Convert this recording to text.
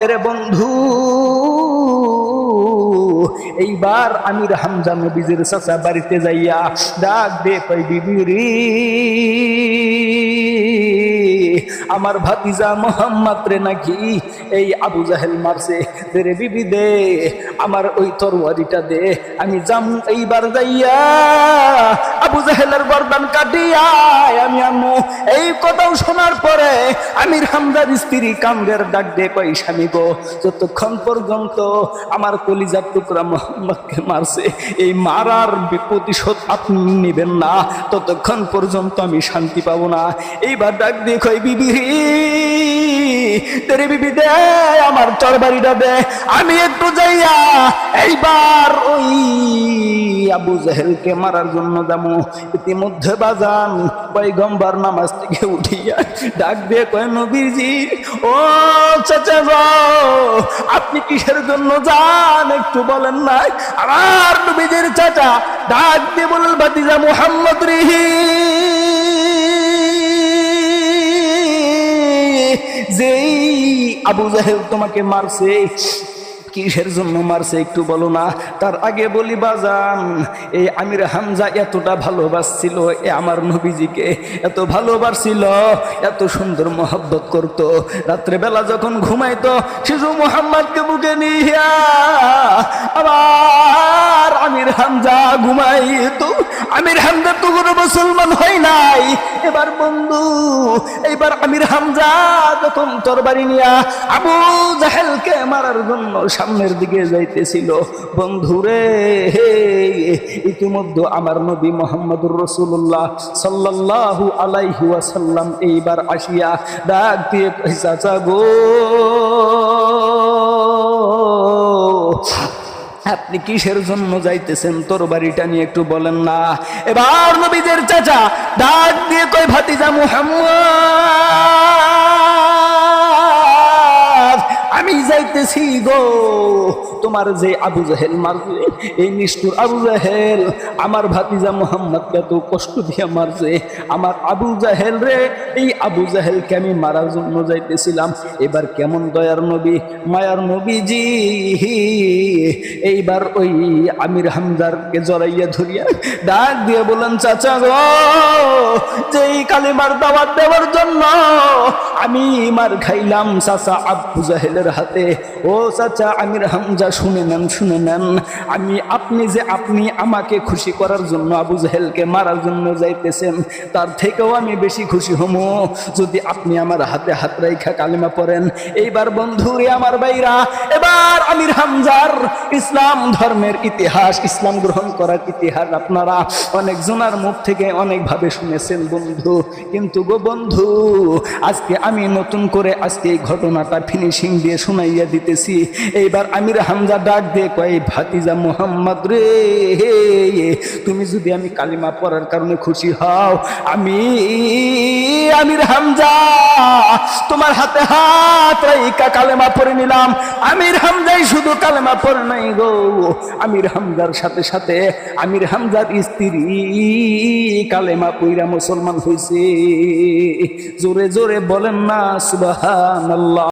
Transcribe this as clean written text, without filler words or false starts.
রে বন্ধু, এইবার আমির হামজা নবীজির চাচা বাড়িতে যাইয়া ডাক দে কই বিবিরি, আমার ভাতিজা মোহাম্মদ রে নাকি এই আবু জাহেল মারছে, রে বিবি দে আমার ওই তরবারিটা দে, আমি যাম এইবার যাইয়া আবু জাহেলের গর্দান কাটিয়া আমি আনমু। এই কথাও শোনার পরে আমির হামজার স্ত্রী কামদের ডাক দে কই স্বামী গো, যতক্ষণ পর্যন্ত আমার কলিজার টুকরা মোহাম্মদকে মারছে এই মারার প্রতিশোধ আপনি নেবেন না, ততক্ষণ পর্যন্ত আমি শান্তি পাবো না। এইবার ডাক দিয়ে কই বিবি তেরে বিবি দে আমার তরবারিটা দে, আমি একটু যাইয়া এইবার ওই আবু জাহেলকে মারার জন্য যাবো। ইতিমধ্যে বাজান পয়গম্বর নামাজ থেকে উঠিয়া ডাক দিয়ে কয় নবীজি, ও চাচা গো আপনি কিসের জন্য যান একটু বলেন না। আমার নবীজির চাচা ডাক দিয়ে বলেন ভাতিজা মুহাম্মদ রিহি, যেই আবু জাহেল তোমাকে মারছে কিসের জন্য মারছে একটু বলো না। তার আগে বলি বাজান, এই আমির হামজা এতটা ভালোবাসছিল আমার নবীজিকে, এত ভালোবাসছিল, এত সুন্দর মহব্বত করত, রাত্রে বেলা যখন ঘুমাইতো শিশু মোহাম্মদকে বুকে নিয়া আবার আমির হামজা ঘুমাইতো। আমির হামজা তো কোনো মুসলমান হয় নাই। এবার বন্ধু, এইবার আমির হামজা যখন তরবারি নিয়া আবু জাহেলকে মারার জন্য সামনের দিকে যাইতেছিল, বন্ধুরে ইতিমধ্যে আমার নবী মুহাম্মদুর রাসূলুল্লাহ সাল্লাল্লাহু আলাইহি ওয়াসাল্লাম এইবার আসিয়া ডাক দিয়ে চাচা গো আপনি কিসের জন্য যাইতেছেন, তরবারিটা নিয়ে একটু বলেন না। এবার নবীদের চাচা ডাক দিয়ে কই ভাতিজা মুহাম্মদ আমি যাইতেছি গো, তোমার যে আবু জাহেল মারছে এই নিষ্ঠুর আবু জাহেল আমার ভাতিজা মুহাম্মদকে এত কষ্ট দিয়ে মারছে, আমার আবু জাহেল রে, এই আবু জাহেলকে আমি মারার জন্য যাইতেছিলাম। এবার কেমন দয়ার নবী মায়ার নবীজি এইবার ওই আমির হামজারকে জড়াইয়া ধরিয়া ডাক দিয়ে বলেন চাচা গো, যেই কালিমার দাওয়াত দেওয়ার জন্য আমি মার খাইলাম চাচা আবু জাহেলের হাতে, ও চাচা আমির হামজা শুনে নেন, শুনে নেন, আপনি আমাকে খুশি করার জন্য আবু জাহেলকে মারার জন্য যাইতেছেন, তার থেকেও আমি বেশি খুশি হমু যদি আপনি আমার হাতে হাত রাইখা কালিমা পড়েন। এইবার বন্ধুরে আমার ভাইরা, এবার আমির হামজার ইসলাম ধর্মের ইতিহাস, ইসলাম গ্রহণ করার ইতিহাস আপনারা অনেক জনের মুখ থেকে অনেক ভাবে শুনেছেন বন্ধু, কিন্তু গো বন্ধু আজকে আমি নতুন করে আজকে এই ঘটনাটা ফিনিশিং দিয়ে শুনাইয়া দিতেছি। এইবার আমির হামজা ডাক দিয়ে কয় ভাতিজা মুহাম্মদ রে, তুমি যদি আমি কালিমা পড়ার কারণে খুশি হও, আমি আমির হামজা তোমার হাতে হাত রাইখা কালেমা পড়ে নিলাম। আমির হামজাই শুধু কালেমা পড়ে নাই গো, আমির হামজার সাথে সাথে আমির হামজার স্ত্রী কালেমা পইরা মুসলমান হইছে। জোরে জোরে বলেন না সুবহানাল্লাহ।